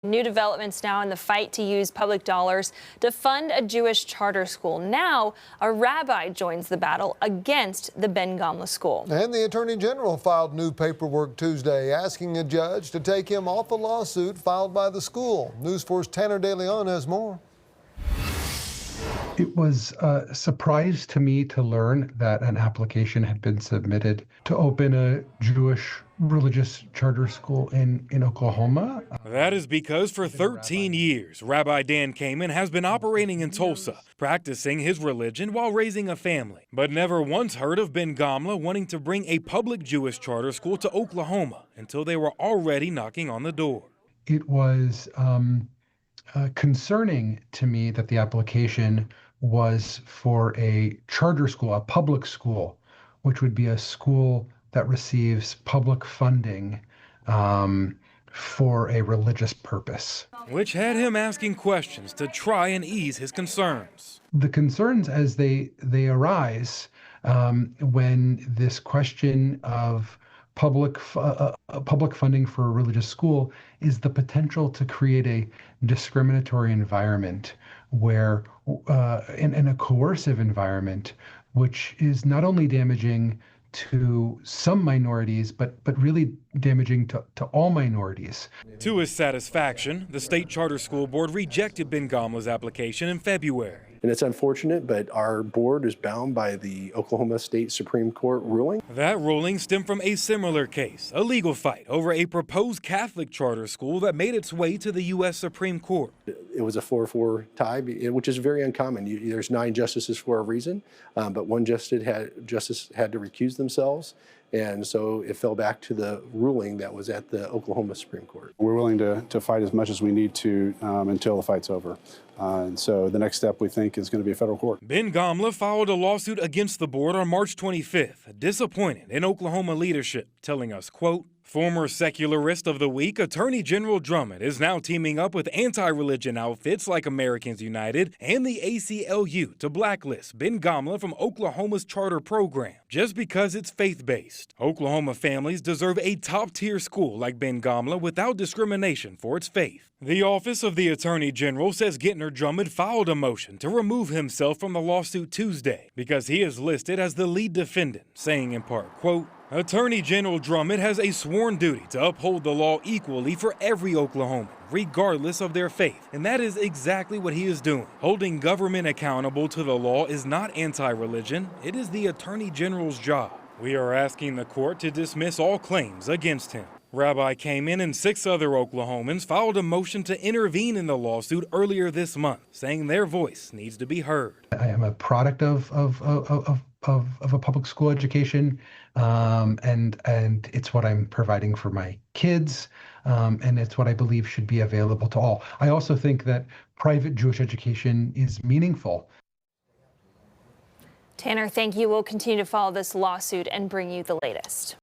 New developments now in the fight to use public dollars to fund a Jewish charter school. Now, a rabbi joins the battle against the Ben Gamla school. And the Attorney General filed new paperwork Tuesday asking a judge to take him off a lawsuit filed by the school. News 4's Tanner De Leon has more. It was a surprise to me to learn that an application had been submitted to open a Jewish religious charter school in Oklahoma. That is because for 13 years, Rabbi Dan Kamen has been operating in Tulsa, practicing his religion while raising a family, but never once heard of Ben Gamla wanting to bring a public Jewish charter school to Oklahoma until they were already knocking on the door. It was concerning to me that the application was for a charter school, a public school, which would be a school that receives public funding for a religious purpose. Which had him asking questions to try and ease his concerns. The concerns as they arise when this question of public funding for a religious school is the potential to create a discriminatory environment where, in a coercive environment, which is not only damaging to some minorities, but really damaging to all minorities. To his satisfaction, the state charter school board rejected Ben Gamla's application in February. And it's unfortunate, but our board is bound by the Oklahoma State Supreme Court ruling. That ruling stemmed from a similar case, a legal fight over a proposed Catholic charter school that made its way to the U.S. Supreme Court. It was a 4-4 tie, which is very uncommon. There's 9 justices for a reason, but one justice had to recuse themselves, and so it fell back to the ruling that was at the Oklahoma Supreme Court. We're willing to fight as much as we need to until the fight's over. And so the next step, we think, is going to be a federal court. Ben Gamla filed a lawsuit against the board on March 25th, disappointed in Oklahoma leadership, telling us, quote, "Former Secularist of the Week, Attorney General Drummond is now teaming up with anti-religion outfits like Americans United and the ACLU to blacklist Ben Gamla from Oklahoma's charter program just because it's faith-based. Oklahoma families deserve a top-tier school like Ben Gamla without discrimination for its faith." The Office of the Attorney General says Gentner Drummond filed a motion to remove himself from the lawsuit Tuesday because he is listed as the lead defendant, saying in part, quote, "Attorney General Drummond has a sworn duty to uphold the law equally for every Oklahoman, regardless of their faith. And that is exactly what he is doing. Holding government accountable to the law is not anti-religion. It is the Attorney General's job. We are asking the court to dismiss all claims against him." Rabbi Kamen and 6 other Oklahomans filed a motion to intervene in the lawsuit earlier this month, saying their voice needs to be heard. I am a product of a public school education, and it's what I'm providing for my kids, and it's what I believe should be available to all. I also think that private Jewish education is meaningful. Tanner, thank you. We'll continue to follow this lawsuit and bring you the latest.